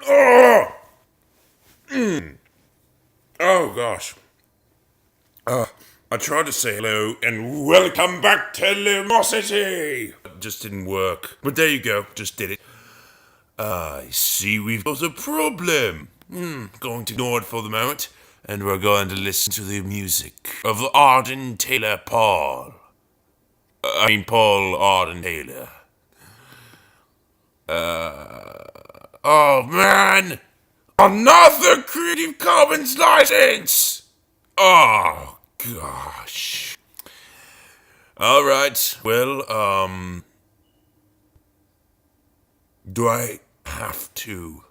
Oh! Oh gosh. I tried to say hello and welcome back to Lumosity! It just didn't work. But there you go, just did it. I see we've got a problem. Going to ignore it for the moment, and we're going to listen to the music of Arden Taylor Paul. Paul Arden Taylor. Oh man! Another Creative Commons license! Oh gosh. Alright, well, do I have to?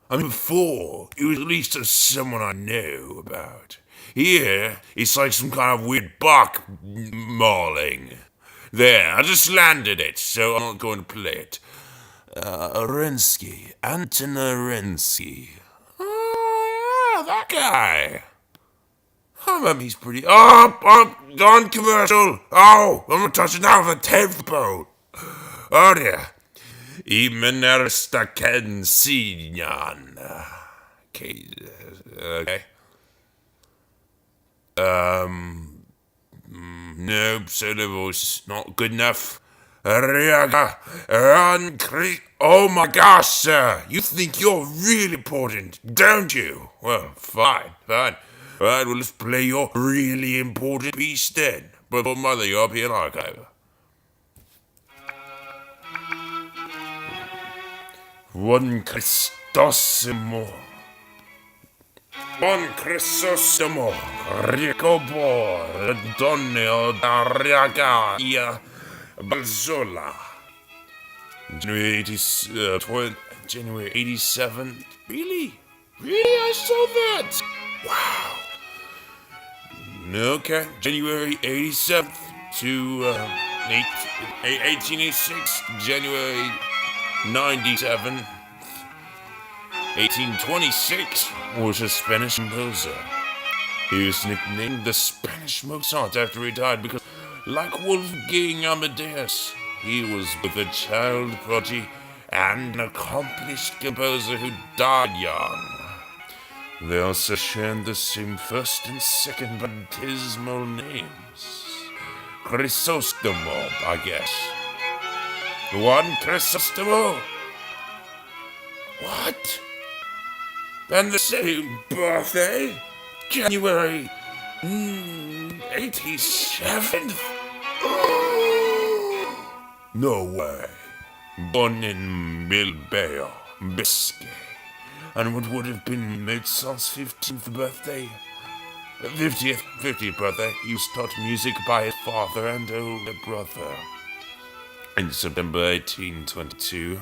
Before, it was at least someone I know about. Here, it's like some kind of weird bark mauling. There, I just landed it, so I'm not going to play it. Anton Arensky. Oh, yeah, that guy. He's pretty... Oh, gone commercial. Oh, I'm gonna touch it now with a 10th boat. Oh, dear. Imenerstakensinyan. Okay. No, solo voice, not good enough. Oh my gosh, sir, you think you're really important, don't you? Well, fine. Alright, well, let's play your really important piece then. But mother, you're up here archive. One Chrysosimo, Ricobo, Donio, Dariaga, Balzola. January 87. Really? I saw that? Wow. Okay. January 87th to 1886. January 97. 1826 was a Spanish composer. He was nicknamed the Spanish Mozart after he died because, like Wolfgang Amadeus, he was both a child prodigy and an accomplished composer who died young. They also shared the same first and second baptismal names. Chrysostomo, I guess. One Chrysostomo? What? And the same birthday? January 87th? No way. Born in Bilbao, Biscay. And what would have been Mozart's 15th birthday? 50th birthday. He was taught music by his father and older brother. In September 1822,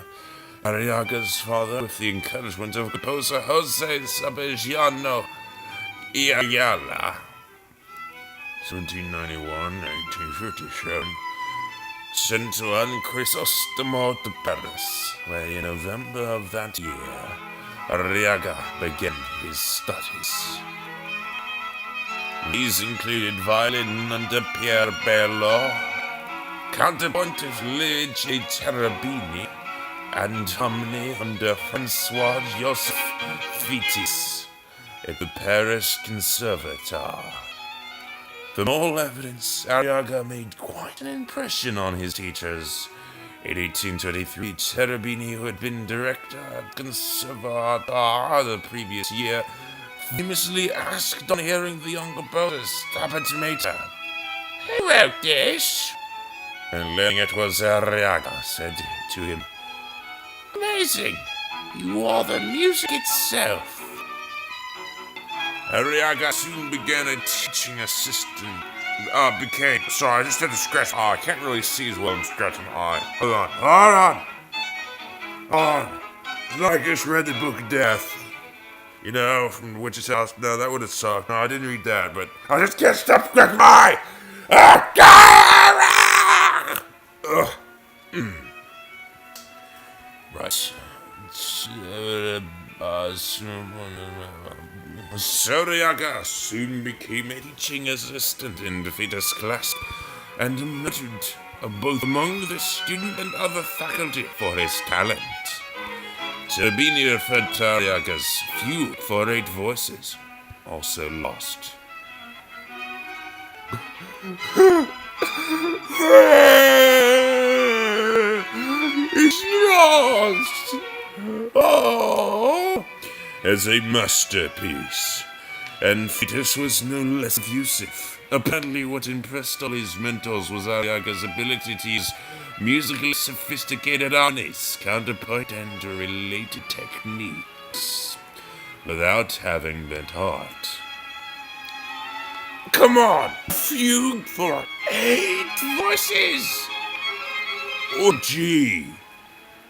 Arriaga's father, with the encouragement of composer Jose Sabigiano Ayala, 1791-1857, sent one Chrysostomo to Paris, where in November of that year, Arriaga began his studies. These included violin under Pier Bello, counterpoint of Luigi Cherubini, and harmony under Francois Joseph Vitis at the Paris Conservatoire. From all evidence, Arriaga made quite an impression on his teachers. In 1823, Cherubini, who had been director at Conservatoire the previous year, famously asked on hearing the young composer's Stabat Mater, "Who wrote this?" And learning it was Arriaga, said to him, "Amazing! You are the music itself." Arriaga soon began a teaching assistant. Sorry, I just had to scratch my eye. I can't really see as well. I'm scratching my eye. Hold on. I just read the Book of Death. You know, from the Witch's House. No, that would have sucked. No, I didn't read that, but I just can't stop scratching my eye. Right. Arriaga soon became a teaching assistant in the Fides class and a noted both among the student and other faculty for his talent. Cherubini referred to Arriaga's fugue for 8 voices, also lost. It's lost! Oh! As a masterpiece. And Fetus was no less effusive. Apparently what impressed all his mentors was Arriaga's ability to use musically sophisticated harmonies, counterpoint, and related techniques without having learned art. Come on! Fugue for 8 voices! Oh gee!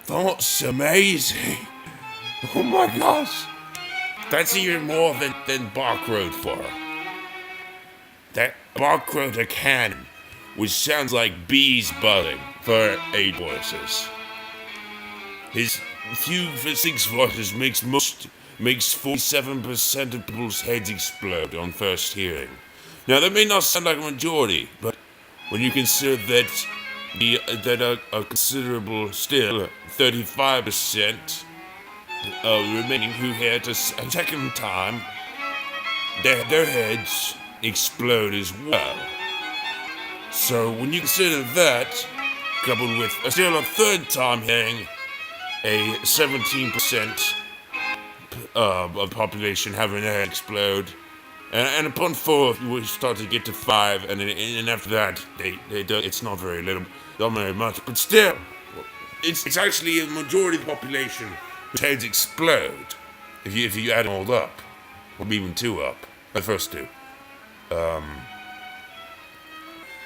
That's amazing! Oh my gosh! That's even more than Bach wrote for. That Bach wrote a canon, which sounds like bees buzzing, for 8 voices. His fugue for 6 voices makes 47% of people's heads explode on first hearing. Now that may not sound like a majority, but when you consider that a considerable, still 35% remaining who hear it a second time, their heads explode as well. So when you consider that, coupled with still a third time hearing a 17% of the population having their head explode, and upon 4 we start to get to 5, and after that they do, it's not very little, not very much, but still, it's actually a majority of the population whose heads explode if you add them all up, or even 2 up, the first 2.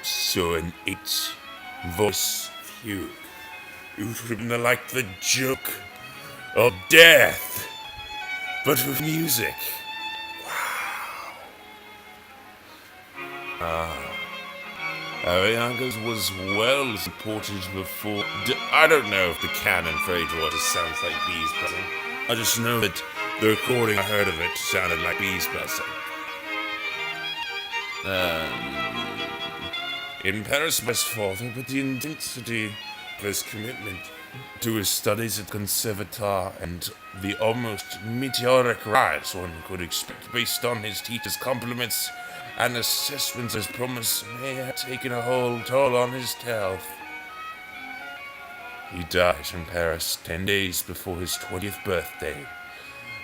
So an 8-voice fugue, it would have been like the joke of death, but with music. Arriaga's was well supported before. I don't know if the canon for 8 voices sounds like bees buzzing. I just know that the recording I heard of it sounded like bees buzzing. In Paris, best father, but the intensity of his commitment to his studies at Conservatoire and the almost meteoric rise one could expect based on his teacher's compliments and assessments as promise may have taken a whole toll on his health. He died in Paris 10 days before his 20th birthday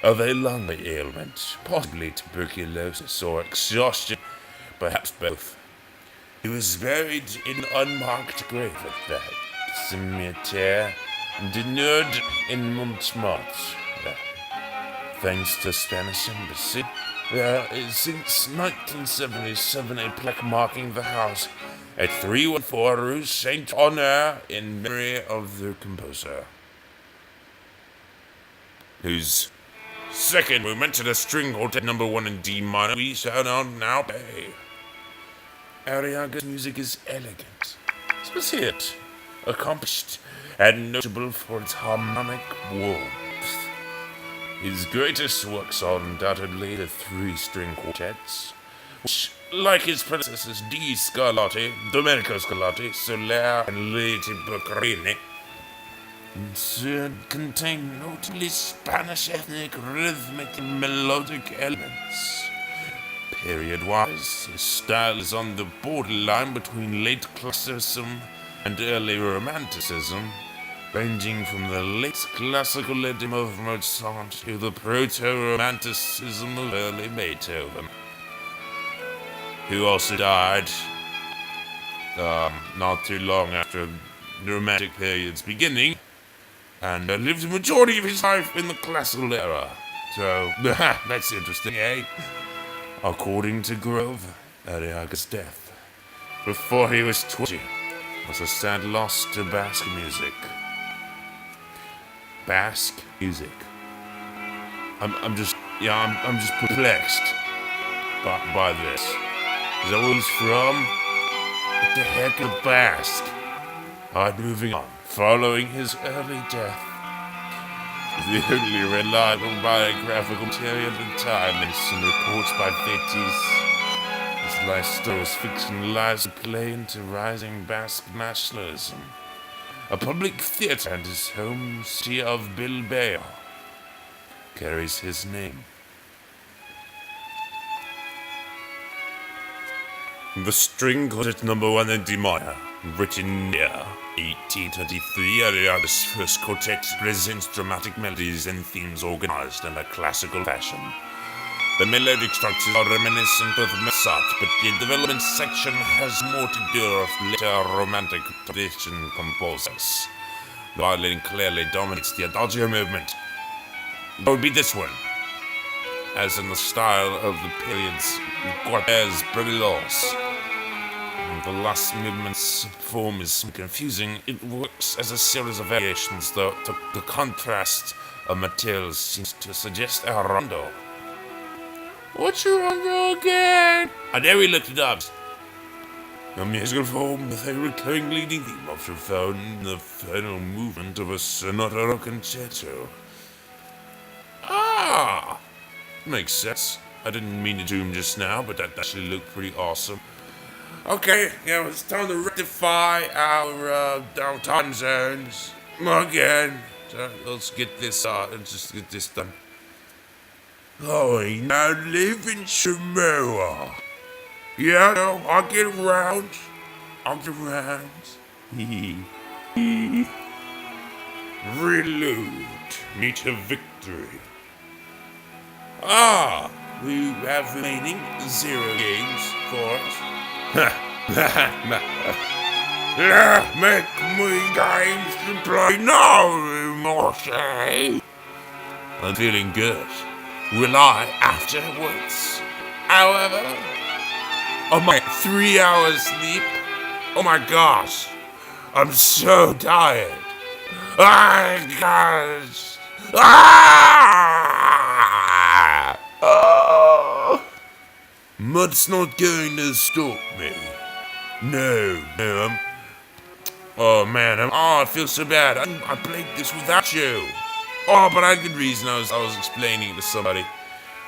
of a lung ailment, possibly tuberculosis or exhaustion, perhaps both. He was buried in an unmarked grave at that cimetière du Nord in Montmartre. Thanks to Spanish embassy, there is since 1977 a plaque marking the house at 314 Rue Saint-Honore in memory of the composer, whose second movement to the string quartet number 1 in D minor we shall now pay. Arriaga's music is elegant, specific, accomplished, and notable for its harmonic warmth. His greatest works are undoubtedly the 3-string quartets, which, like his predecessors D. Scarlatti, Domenico Scarlatti, Soler, and Luigi Boccherini, contain notably Spanish ethnic, rhythmic, and melodic elements. Period-wise, his style is on the borderline between late classicism and early romanticism, ranging from the late classical idiom of Mozart to the proto-romanticism of early Beethoven, who also died not too long after the Romantic period's beginning, and lived the majority of his life in the classical era. So, that's interesting, eh? According to Grove, Arriaga's death, before he was 20, was a sad loss to Basque music. Basque music. I'm just perplexed by this. Is that where he's from? What the heck is Basque? Alright, moving on. Following his early death, the only reliable biographical material at the time, and some reports by Fetis, is Leicester's fiction lies at play into rising Basque nationalism. A public theatre and his home city of Bilbao carries his name. The String Quartet No. 1 in D minor, written near 1823, Ariada's first quartet presents dramatic melodies and themes organized in a classical fashion. The melodic structures are reminiscent of Mozart, but the development section has more to do with later romantic tradition composers. The violin clearly dominates the adagio movement. It would be this one, as in the style of the period's quartets brilliants. The last movement's form is confusing. It works as a series of variations, though the contrast of materials seems to suggest a rondo. What's your rondo again? I never looked it up. A musical form with a recurring leading theme, often found in the final movement of a sonata or concerto. Ah! Makes sense. I didn't mean to do him just now, but that actually looked pretty awesome. Okay, yeah, it's time to rectify our time zones again. So let's get this done. Oh, I now live in Samoa. Yeah, no, I'll get around. Reload. Meet a victory. Ah, we have remaining 0 games for us. Make me games to play now, Moshe. I'm feeling good. Will I afterwards? However, on my 3 hours sleep, oh my gosh, I'm so tired. Gosh. Mud's not going to stop me. No, oh man, I feel so bad. I played this without you. Oh, but I had good reason. I was explaining it to somebody.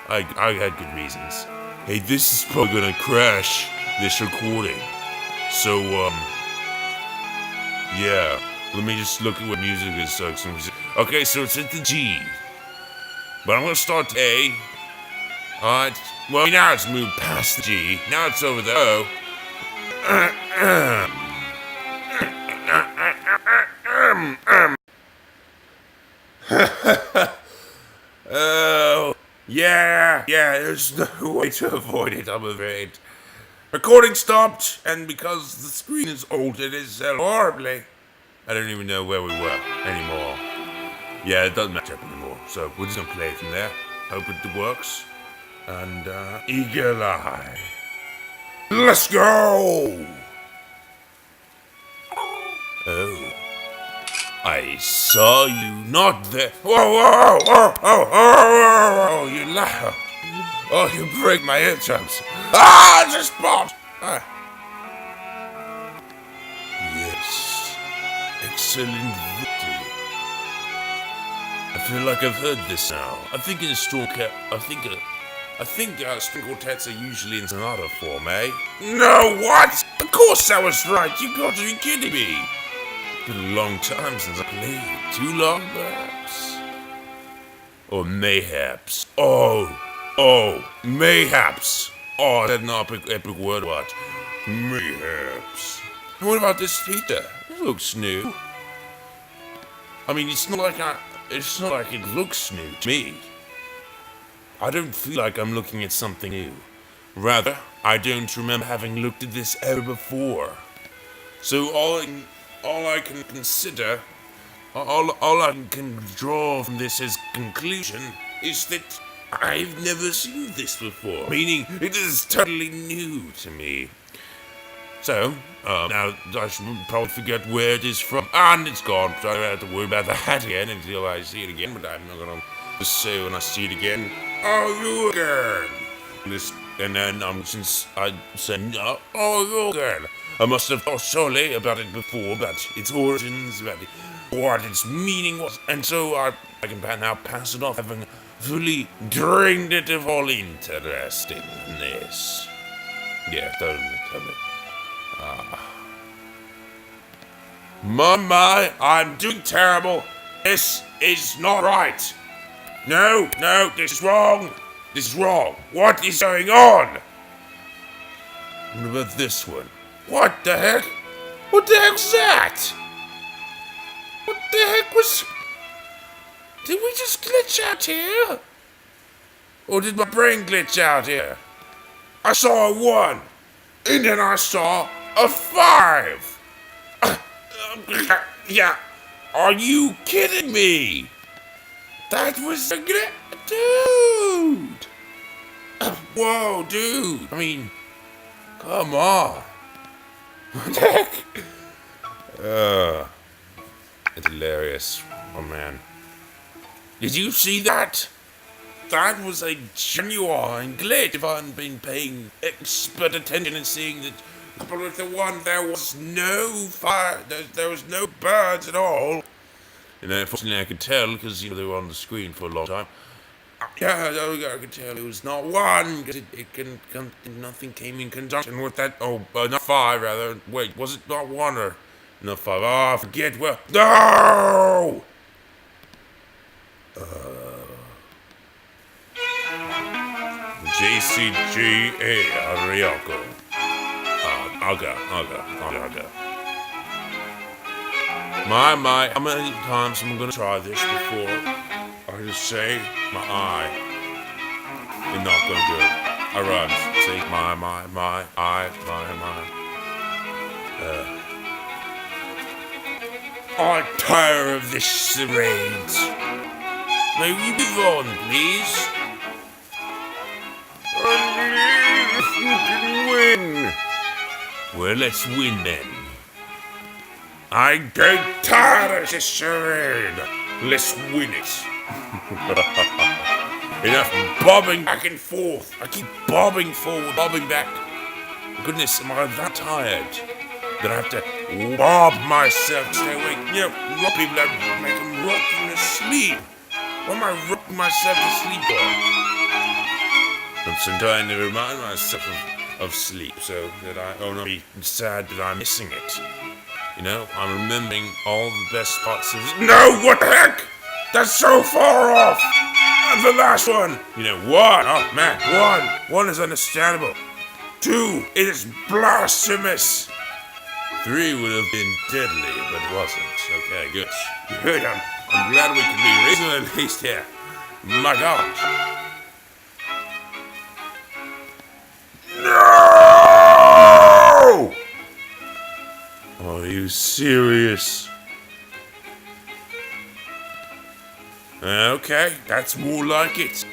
I had good reasons. Hey, this is probably gonna crash this recording. So, yeah. Let me just look at what music is. Okay, so it's at the G. But I'm gonna start to A. Alright. Well, now it's moved past the G. Now it's over the O. Oh, yeah, there's no way to avoid it, I'm afraid. Recording stopped, and because the screen is altered itself horribly, I don't even know where we were anymore. Yeah, it doesn't matter anymore, so we're just gonna play it from there. Hope it works. And, Eagle Eye. Let's go! Oh. I saw you not there. Whoa, you laugh. Oh, you break my eardrums. Ah, just popped. Yes. Excellent victory. I feel like I've heard this now. I think string quartets are usually in sonata form, eh? No, what? Of course I was right. You got to be kidding me. It's been a long time since I played. Too long, perhaps? Or mayhaps. Oh, mayhaps. Oh, that's an epic word watch. Mayhaps. What about this Peter? It looks new. I mean, it's not like it looks new to me. I don't feel like I'm looking at something new. Rather, I don't remember having looked at this ever before. So all I can draw from this as conclusion is that I've never seen this before. Meaning, it is totally new to me. So, now I should probably figure out where it is from. And it's gone, so I don't have to worry about that again until I see it again. But I'm not gonna just say when I see it again, oh, you again. And then since I said, no, oh, you again. I must have thought solely about it before, about its origins, about what its meaning was, and so I can now pass it off, having fully drained it of all interest in this. Yeah, totally. My, I'm doing terrible. This is not right. No, this is wrong. This is wrong. What is going on? What about this one? What the heck? What the heck was that? What the heck was... Did we just glitch out here? Or did my brain glitch out here? I saw a 1. And then I saw a 5. Yeah. Are you kidding me? That was a dude. Whoa, dude. I mean, come on. What the heck? It's hilarious. Oh, man. Did you see that? That was a genuine glitch. If I hadn't been paying expert attention and seeing that with the 1, there was no fire, there was no birds at all. You know, unfortunately I could tell because, they were on the screen for a long time. Yeah, I could tell it was not 1 because nothing came in conjunction with that. Oh, not 5 rather. Wait, was it not 1 or not 5? Oh, I forget. Well, no! JCGA Ariako. Aga. My, how many times am I gonna try this before I just say my eye? You're not gonna do it. I run. See, my, I, my. I'm tired of this charade. May we move on, please? If you can win. Well, let's win then. I get tired of this charade. Let's win it. Enough bobbing back and forth. I keep bobbing forward, bobbing back. Goodness, am I that tired that I have to bob myself to stay awake? A lot of people have make them rock in their sleep. What am I rocking myself to sleep for? I'm trying to remind myself of sleep so that I will not be sad that I'm missing it. I'm remembering all the best parts of it. No, what the heck? That's so far off! And the last one! 1. Oh, man, 1 is understandable. 2, it is blasphemous. 3 would have been deadly, but it wasn't. Okay, good. Good, I'm glad we can be reasonable at least here. My God. No! Are you serious? Okay, that's more like it.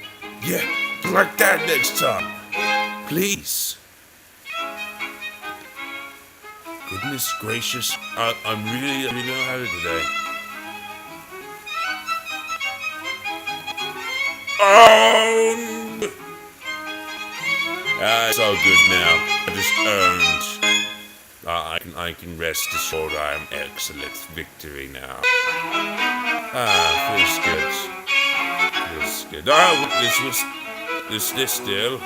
Yeah, like that next time. Please. Goodness gracious, I'm really not having it today. Oh! It's all good now. I just earned. I can rest assured I am excellent. Victory now. Feels good. Oh, this still.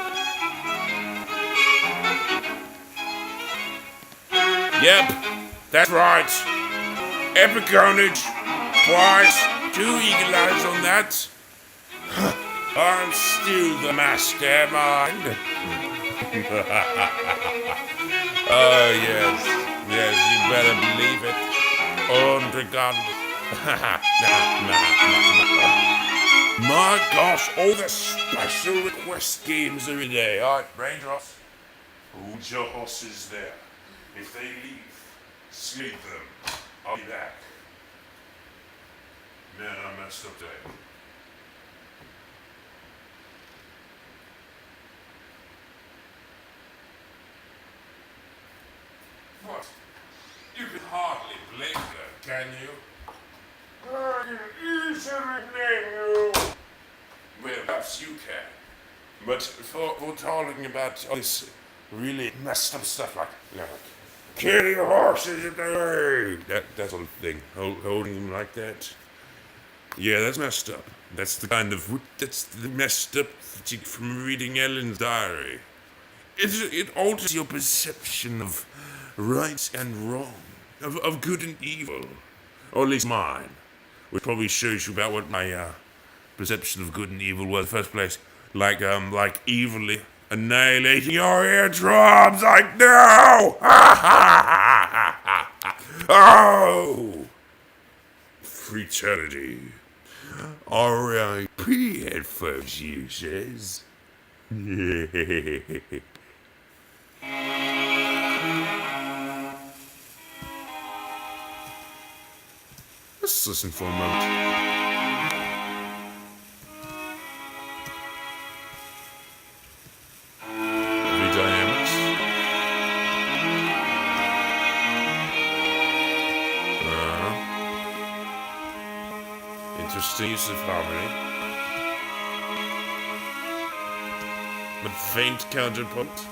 Yep, that's right. Epic ownage. Twice. 2 eagle eyes on that. I'm still the mastermind. Oh, yes, you better believe it. Undergone. My gosh, all the special request games every day. Alright, Raindrops, hold your horses there. If they leave, sleep them. I'll be back. Man, I messed up today. What? You can hardly blame them, can you? I can easily blame you. Well, perhaps you can. But for talking about all this really messed up stuff like kill your horses if they that sort of thing, holding them like that. Yeah, that's messed up. That's the messed up from reading Ellen's diary. it alters your perception of right and wrong, of good and evil, or at least mine, which probably shows you about what my perception of good and evil was in the first place. Like evilly annihilating your eardrums. Like no. Oh, fraternity. R.I.P. headphones users. Let's listen for a moment. Heavy dynamics. Interesting use of harmony. But faint counterpoint.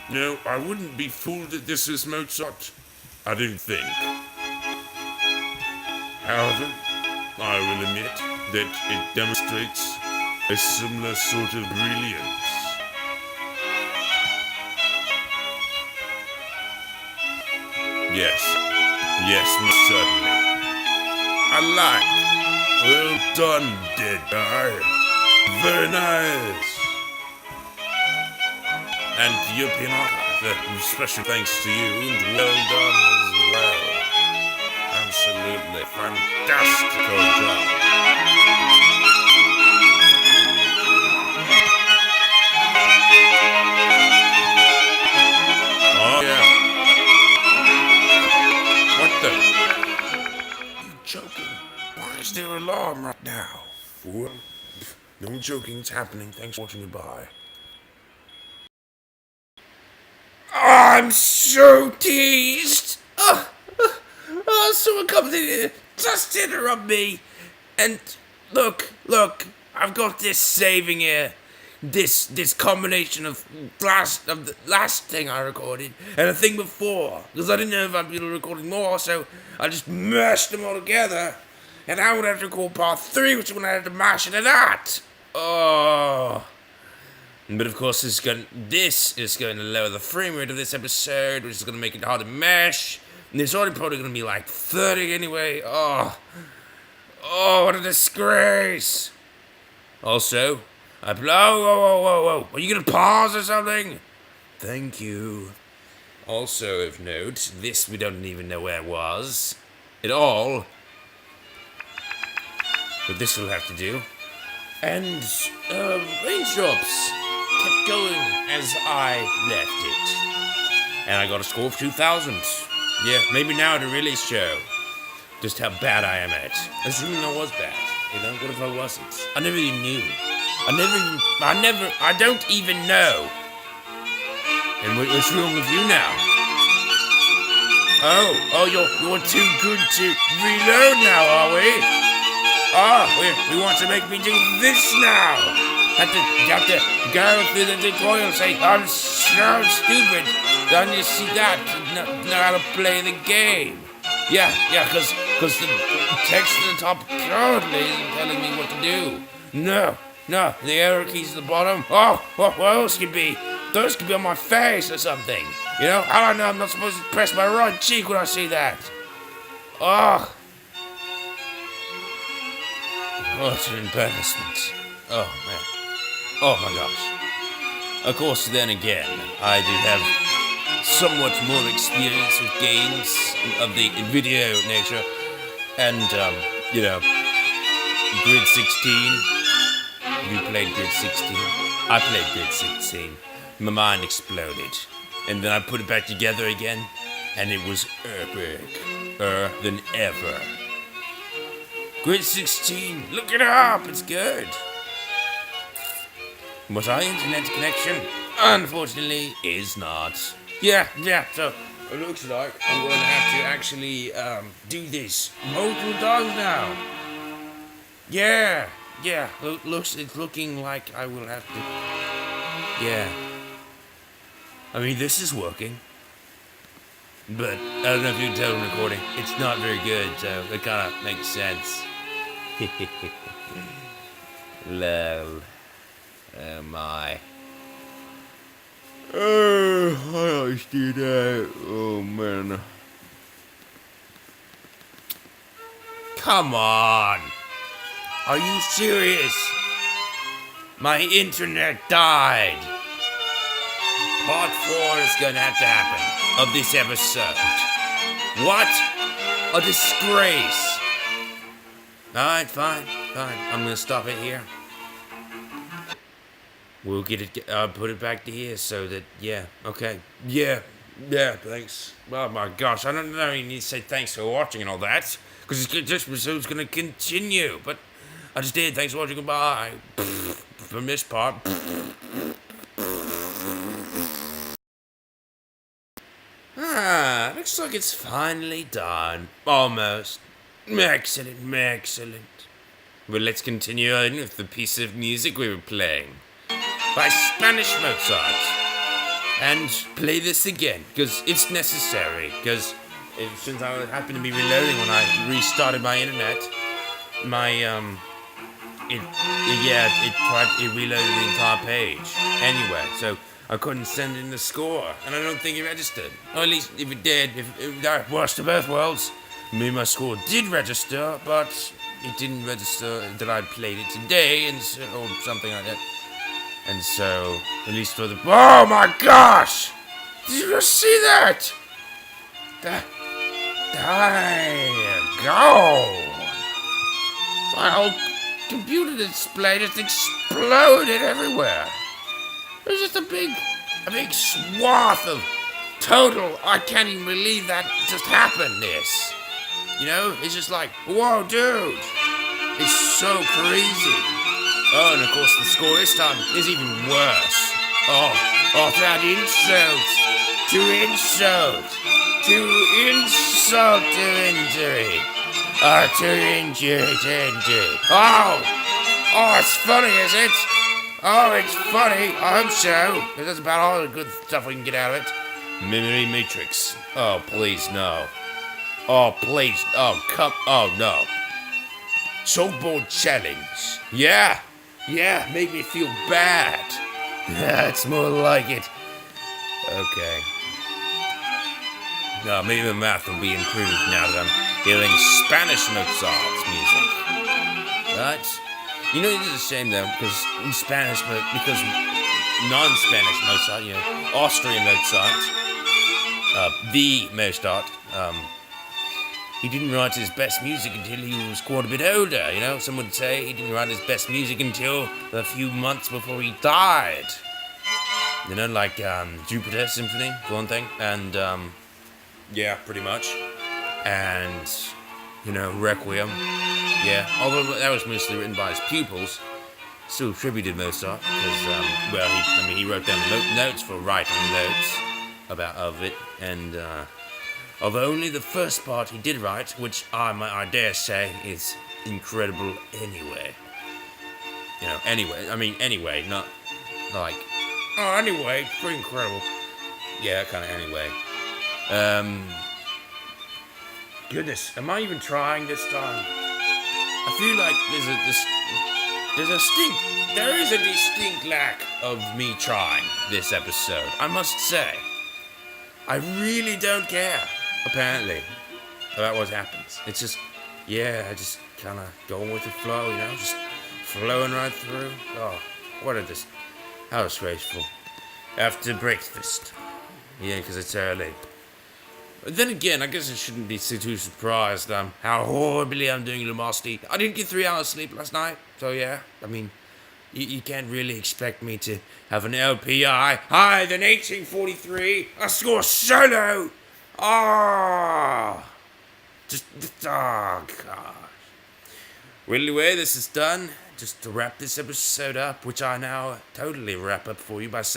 No, I wouldn't be fooled that this is Mozart. I don't think. However, I will admit that it demonstrates a similar sort of brilliance. Yes, most certainly. I like. Well done, dead guy. Very nice. And your pianata, special thanks to you, and well done as well. Absolutely fantastical job. Oh yeah. What the? You joking? Why is there an alarm right now? Fool. No joking, it's happening. Thanks for watching. Goodbye. I'm so teased. Someone comes in here, just interrupt me. And look, I've got this saving here. This combination of the last thing I recorded and the thing before. Because I didn't know if I'd be recording more, so I just mashed them all together. And I would have to record part 3, which would have to mash into that. Oh. But of course, this is going to lower the frame rate of this episode, which is going to make it hard to mesh. And it's already probably going to be like 30 anyway. Oh, what a disgrace. Also, whoa. Are you going to pause or something? Thank you. Also, of note, this we don't even know where it was at all. But this will have to do. And, Raindrops kept going as I left it. And I got a score of 2,000. Yeah, maybe now it'll really show just how bad I am at it. Assuming I was bad. You know, what if I wasn't? I never even knew. I don't even know. And what's wrong with you now? Oh, you're too good to reload now, are we? We want to make me do this now. You have to go through the tutorial and say, I'm so stupid. Don't you see that? Know how to play the game. Yeah, because the text at the top currently isn't telling me what to do. No, the arrow keys at the bottom. Oh, what else could be? Those could be on my face or something. You know, I don't know, I'm not supposed to press my right cheek when I see that. Oh, what an embarrassment. Oh, man. Oh, my gosh. Of course, then again, I do have somewhat more experience with games of the video nature. And, Grid 16. You played Grid 16? I played Grid 16. My mind exploded. And then I put it back together again, and it was epic. Than ever. Grid 16, look it up, it's good. Was our internet connection? Unfortunately, is not. Yeah, so it looks like I'm going to have to actually do this multiple times now. Yeah, Yeah, it's looking like I will have to. Yeah. I mean, this is working. But I don't know if you can tell from recording, it's not very good, so it kind of makes sense. Lol. Oh my. I always do that. Oh man. Come on. Are you serious? My internet died. Part 4 is gonna have to happen of this episode. What? A disgrace. Alright, fine. I'm gonna stop it here. We'll get it, put it back to here so that, yeah, okay. Yeah, thanks. Oh my gosh, I don't know, you need to say thanks for watching and all that, because this episode's gonna continue, but I just did. Thanks for watching, goodbye. From this part. Looks like it's finally done. Almost. Excellent. Well, let's continue on with the piece of music we were playing. By Spanish Mozart. And play this again, because it's necessary, because since I happened to be reloading when I restarted my internet, my, it reloaded the entire page. Anyway, so I couldn't send in the score, and I don't think it registered. Or at least if it did, if that worst of both worlds, maybe my score did register, but it didn't register that I played it today, and so, or something like that. And so, at least for the... Oh my gosh! Did you just see that? There you go! My whole computer display just exploded everywhere. There's just a big swath of total. I can't even believe that just happened, this. You know, it's just like, whoa, dude. It's so crazy. Oh, and of course the score this time is even worse. Oh, that insult to insult to insult to injury. To injury. Oh, it's funny, is it? Oh, it's funny. I hope so. That's about all the good stuff we can get out of it. Memory Matrix. Oh, please, no. Oh, please. Oh, come. Oh, no. Chalkboard challenge. Yeah, make me feel bad. That's more like it. Okay. No, maybe the math will be improved now that I'm hearing Spanish Mozart's music. Right? You know, it's a shame though, because in Spanish, because non-Spanish Mozart, you know, Austrian Mozart, the Mozart, he didn't write his best music until he was quite a bit older, you know? Some would say he didn't write his best music until a few months before he died. You know, like Jupiter Symphony, for one thing, and, yeah, pretty much. And, you know, Requiem, yeah. Although that was mostly written by his pupils, still attributed Mozart, because, he wrote down notes for writing notes of it, and, although only the first part he did write, which I dare say is incredible anyway. You know, anyway, not like, oh, anyway, pretty incredible. Yeah, kind of anyway. Goodness, am I even trying this time? I feel like there is a distinct lack of me trying this episode, I must say. I really don't care, apparently, about what happens. It's just, I just kind of going with the flow, you know, just flowing right through. Oh, how disgraceful. After breakfast. Yeah, because it's early. But then again, I guess I shouldn't be too surprised how horribly I'm doing Lumosity. I didn't get 3 hours sleep last night, so yeah, you can't really expect me to have an LPI higher than 1843. I score solo. Oh, gosh. Well, anyway, this is done. Just to wrap this episode up, which I now totally wrap up for you by saying